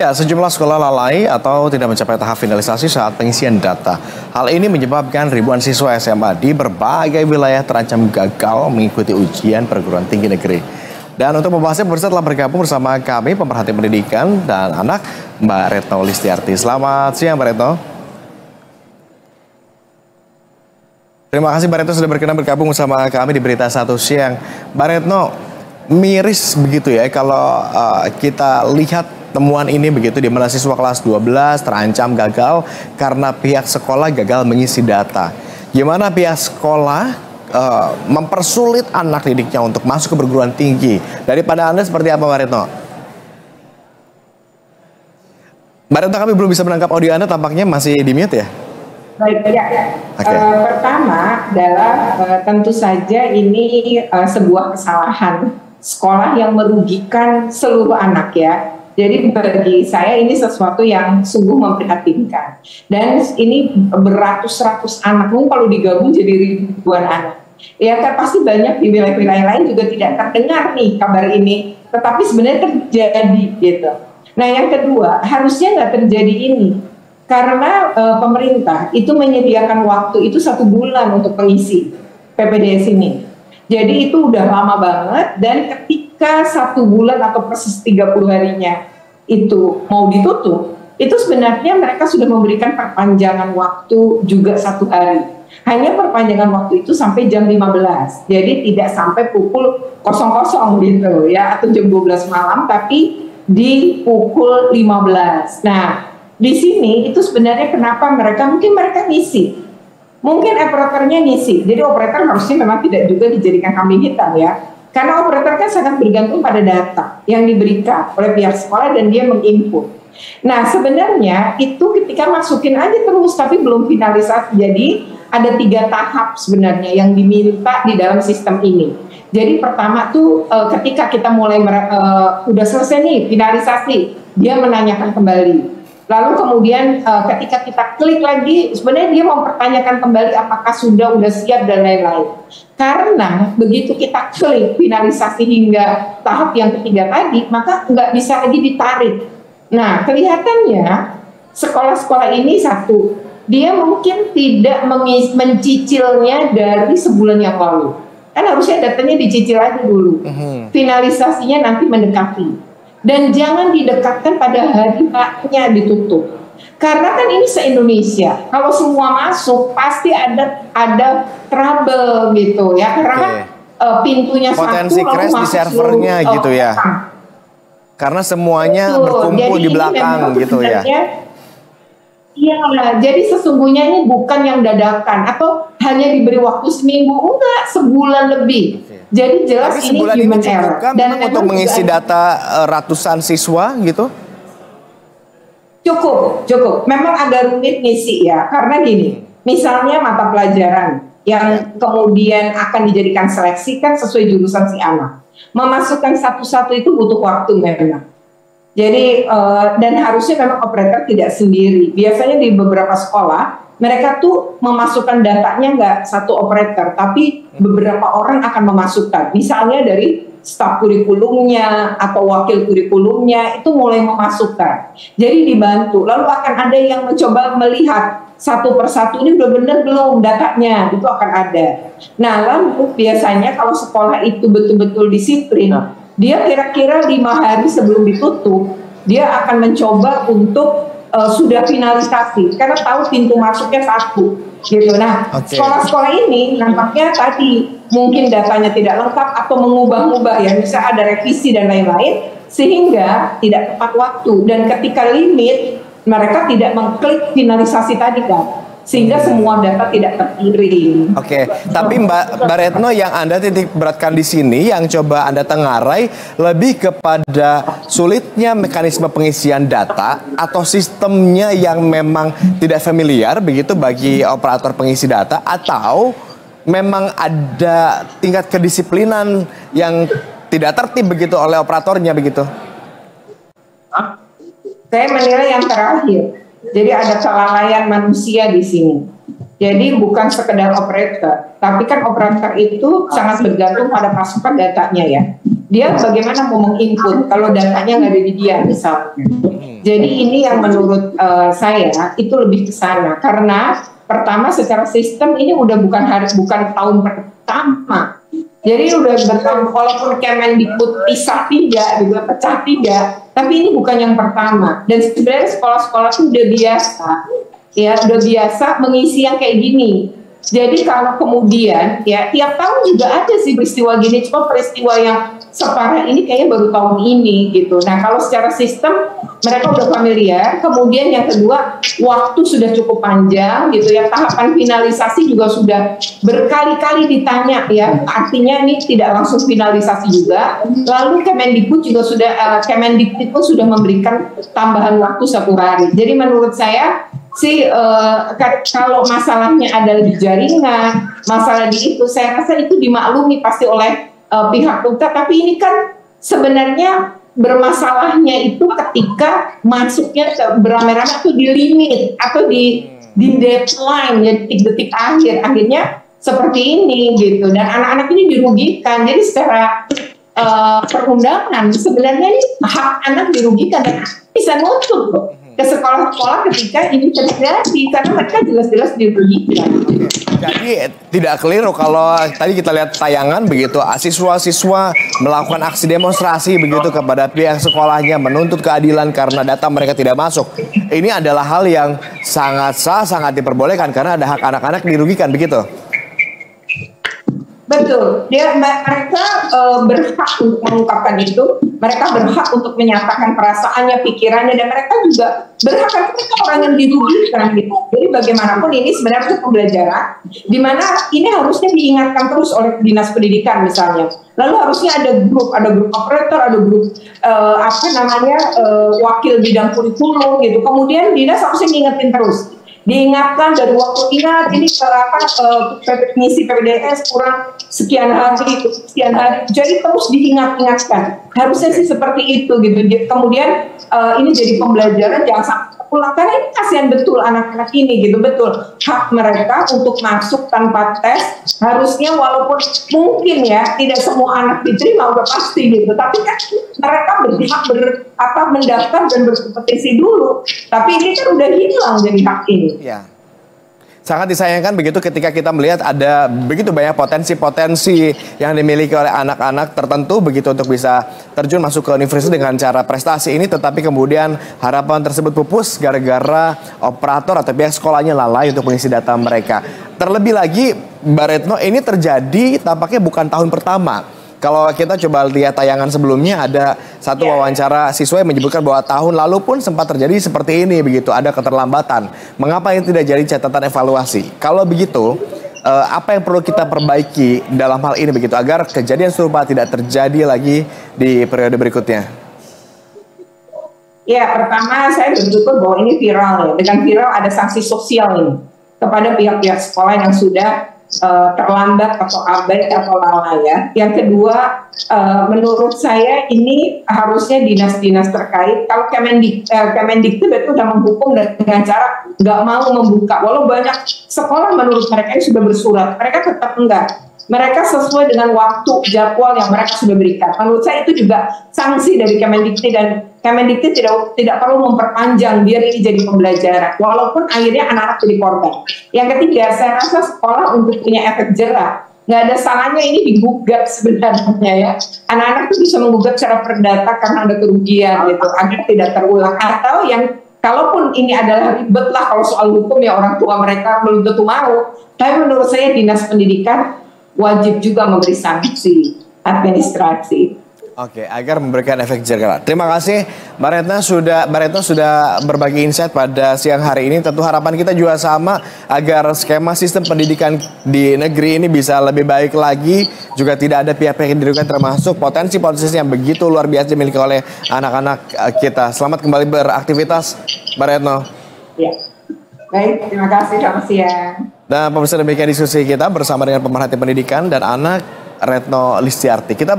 Ya, sejumlah sekolah lalai atau tidak mencapai tahap finalisasi saat pengisian data. Hal ini menyebabkan ribuan siswa SMA di berbagai wilayah terancam gagal mengikuti ujian perguruan tinggi negeri. Dan untuk membahasnya, pemirsa telah bergabung bersama kami pemerhati pendidikan dan anak, Mbak Retno Listiarti. Selamat siang, Mbak Retno. Terima kasih Mbak Retno sudah berkenan bergabung bersama kami di Berita Satu Siang. Mbak Retno, miris begitu ya kalau kita lihat temuan ini begitu, di mana siswa kelas 12 terancam gagal karena pihak sekolah gagal mengisi data. Gimana pihak sekolah mempersulit anak didiknya untuk masuk ke perguruan tinggi? Daripada Anda seperti apa, Mbak Retno? Mbak Retno, kami belum bisa menangkap audio Anda, tampaknya masih di mute ya? Baik, ya. Okay. Pertama adalah tentu saja ini sebuah kesalahan sekolah yang merugikan seluruh anak ya. Jadi bagi saya ini sesuatu yang sungguh memprihatinkan. Dan ini beratus-ratus anak, kalau digabung jadi ribuan anak. Ya kan pasti banyak di wilayah-wilayah lain juga tidak terdengar nih kabar ini. Tetapi sebenarnya terjadi gitu. Nah yang kedua, harusnya nggak terjadi ini. Karena pemerintah itu menyediakan waktu itu 1 bulan untuk mengisi PPDS ini. Jadi itu udah lama banget, dan ketika 1 bulan atau persis 30 harinya itu mau ditutup, itu sebenarnya mereka sudah memberikan perpanjangan waktu juga 1 hari. Hanya perpanjangan waktu itu sampai jam 15, jadi tidak sampai pukul 00 gitu ya, atau jam 12 malam, tapi di pukul 15. Nah, di sini itu sebenarnya kenapa mungkin mereka ngisi. Mungkin operatornya ngisi, jadi operator harusnya memang tidak juga dijadikan kambing hitam ya. Karena operator kan sangat bergantung pada data yang diberikan oleh pihak sekolah dan dia menginput. Nah sebenarnya itu ketika masukin aja terus tapi belum finalisasi. Jadi ada 3 tahap sebenarnya yang diminta di dalam sistem ini. Jadi pertama tuh ketika kita mulai udah selesai nih finalisasi, dia menanyakan kembali. Lalu kemudian ketika kita klik lagi, sebenarnya dia mempertanyakan kembali apakah sudah siap dan lain-lain. Karena begitu kita klik finalisasi hingga tahap yang ketiga tadi, maka nggak bisa lagi ditarik. Nah, kelihatannya sekolah-sekolah ini satu, dia mungkin tidak mencicilnya dari sebulan yang lalu. Kan harusnya datanya dicicil aja dulu. Finalisasinya nanti mendekati. Dan jangan didekatkan pada hari haknya ditutup. Karena kan ini se-Indonesia. Kalau semua masuk pasti ada trouble gitu ya. Karena kan pintunya potensi satu, crash di servernya gitu ya. Karena semuanya berkumpul di belakang gitu ya. Iya, jadi sesungguhnya ini bukan yang dadakan atau hanya diberi waktu seminggu, enggak, sebulan lebih. Jadi jelas ini human error. Dan untuk mengisi data ratusan siswa gitu? Cukup. Memang agak rumit ngisi ya, karena gini, misalnya mata pelajaran yang kemudian akan dijadikan seleksi kan sesuai jurusan si anak. Memasukkan satu-satu itu butuh waktu memang. Jadi dan harusnya memang operator tidak sendiri. Biasanya di beberapa sekolah mereka tuh memasukkan datanya nggak satu operator, tapi beberapa orang akan memasukkan. Misalnya dari staf kurikulumnya atau wakil kurikulumnya itu mulai memasukkan. Jadi dibantu. Lalu akan ada yang mencoba melihat satu persatu ini udah benar belum datanya, itu akan ada. Nah lalu biasanya kalau sekolah itu betul-betul disiplin, dia kira-kira 5 hari sebelum ditutup, dia akan mencoba untuk sudah finalisasi, karena tahu pintu masuknya 1 gitu. Nah, sekolah-sekolah ini nampaknya tadi mungkin datanya tidak lengkap atau mengubah-ubah ya, bisa ada revisi dan lain-lain, sehingga tidak tepat waktu. Dan ketika limit, mereka tidak mengklik finalisasi tadi kan, sehingga semua data tidak terkirim. Tapi Mbak Retno, yang Anda titik beratkan di sini, yang coba Anda tengarai lebih kepada sulitnya mekanisme pengisian data atau sistemnya yang memang tidak familiar begitu bagi operator pengisi data, atau memang ada tingkat kedisiplinan yang tidak tertib begitu oleh operatornya begitu? Saya menilai yang terakhir. Jadi ada kelalaian manusia di sini. Jadi bukan sekedar operator, tapi kan operator itu sangat bergantung pada pasukan datanya ya. Dia bagaimana mau menginput kalau datanya nggak ada di dia misalnya. Jadi ini yang menurut saya itu lebih ke sana, karena pertama secara sistem ini udah bukan tahun pertama. Jadi udah bertahun, walaupun Kemendikbud pisah tiga, juga pecah tiga, tapi ini bukan yang pertama. Dan sebenarnya sekolah-sekolah itu udah biasa, ya udah biasa mengisi yang kayak gini. Jadi kalau kemudian ya tiap tahun juga ada sih peristiwa gini, cuma peristiwa yang separah ini kayaknya baru tahun ini gitu. Nah kalau secara sistem mereka udah familiar. Kemudian yang kedua, waktu sudah cukup panjang gitu ya. Tahapan finalisasi juga sudah berkali-kali ditanya ya. Artinya ini tidak langsung finalisasi juga. Lalu Kemendikbud juga Kemendikbud pun sudah memberikan tambahan waktu 1 hari. Jadi menurut saya sih kalau masalahnya adalah di jaringan, masalah di itu, saya rasa itu dimaklumi pasti oleh pihak UNTA. Tapi ini kan sebenarnya bermasalahnya itu ketika masuknya beramai-ramai atau di limit atau di deadline, ya detik-detik akhirnya seperti ini gitu, dan anak-anak ini dirugikan. Jadi secara perundangan sebenarnya ini hak anak dirugikan dan bisa nuntut ke sekolah-sekolah ketika ini terjadi karena mereka jelas-jelas dirugikan. Jadi tidak keliru kalau tadi kita lihat tayangan begitu, siswa-siswa melakukan aksi demonstrasi begitu kepada pihak sekolahnya menuntut keadilan karena data mereka tidak masuk. Ini adalah hal yang sangat sah, sangat diperbolehkan karena ada hak anak-anak dirugikan begitu. Betul, mereka berhak untuk mengungkapkan itu, mereka berhak untuk menyatakan perasaannya, pikirannya, dan mereka juga berhak karena mereka orang yang dirugikan gitu. Jadi bagaimanapun ini sebenarnya pembelajaran, di mana ini harusnya diingatkan terus oleh dinas pendidikan misalnya. Lalu harusnya ada grup operator, ada grup wakil bidang kurikulum gitu. Kemudian dinas harusnya diingetin terus. Diingatkan dari waktu ingat ini ngisi PPDS kurang sekian hari, jadi terus diingatkan. Harusnya sih seperti itu gitu. Kemudian ini jadi pembelajaran, jangan sampai pulang karena ini kasihan betul anak-anak ini gitu. Betul hak mereka untuk masuk tanpa tes, harusnya walaupun mungkin ya tidak semua anak diterima udah pasti gitu, tapi kan mereka berhak mendaftar dan berkompetisi dulu. Tapi ini kan udah hilang jadi hak ini. Ya. Sangat disayangkan begitu ketika kita melihat ada begitu banyak potensi-potensi yang dimiliki oleh anak-anak tertentu begitu untuk bisa terjun masuk ke universitas dengan cara prestasi ini, tetapi kemudian harapan tersebut pupus gara-gara operator atau pihak sekolahnya lalai untuk mengisi data mereka. Terlebih lagi, Mbak Retno, ini terjadi tampaknya bukan tahun pertama. Kalau kita coba lihat tayangan sebelumnya, ada satu wawancara siswa yang menyebutkan bahwa tahun lalu pun sempat terjadi seperti ini begitu, ada keterlambatan. Mengapa ini tidak jadi catatan evaluasi? Kalau begitu, apa yang perlu kita perbaiki dalam hal ini begitu agar kejadian serupa tidak terjadi lagi di periode berikutnya? Ya, pertama saya bersyukur bahwa ini viral ya. Dengan viral ada sanksi sosial ini kepada pihak-pihak sekolah yang sudah terlambat atau abai atau lalai ya. Yang kedua, menurut saya ini harusnya dinas-dinas terkait. Kalau Kemendikbud itu sudah menghukum dengan cara nggak mau membuka. Walau banyak sekolah menurut mereka ini sudah bersurat, mereka tetap enggak. Mereka sesuai dengan waktu jadwal yang mereka sudah berikan. Menurut saya itu juga sanksi dari Kemendikbud, dan Kemendikbud tidak perlu memperpanjang biar ini jadi pembelajaran. Walaupun akhirnya anak-anak jadi korban. Yang ketiga, saya rasa sekolah untuk punya efek jerah. Nggak ada salahnya ini digugat sebenarnya ya. Anak-anak itu bisa menggugat secara perdata karena ada kerugian gitu, agar tidak terulang. Atau yang kalaupun ini adalah ribet lah kalau soal hukum ya orang tua mereka belum tentu mau. Tapi menurut saya dinas pendidikan wajib juga memberi sanksi administrasi. Oke, agar memberikan efek jerah. Terima kasih Mbak Retno sudah berbagi insight pada siang hari ini. Tentu harapan kita juga sama agar skema sistem pendidikan di negeri ini bisa lebih baik lagi. Juga tidak ada pihak-pihak yang dirugikan, termasuk potensi-potensi yang begitu luar biasa dimiliki oleh anak-anak kita. Selamat kembali beraktivitas Mbak Retno. Ya. Baik, terima kasih, selamat siang. Dan pemirsa, demikian diskusi kita bersama dengan pemerhati pendidikan dan anak Retno Listiarti. Kita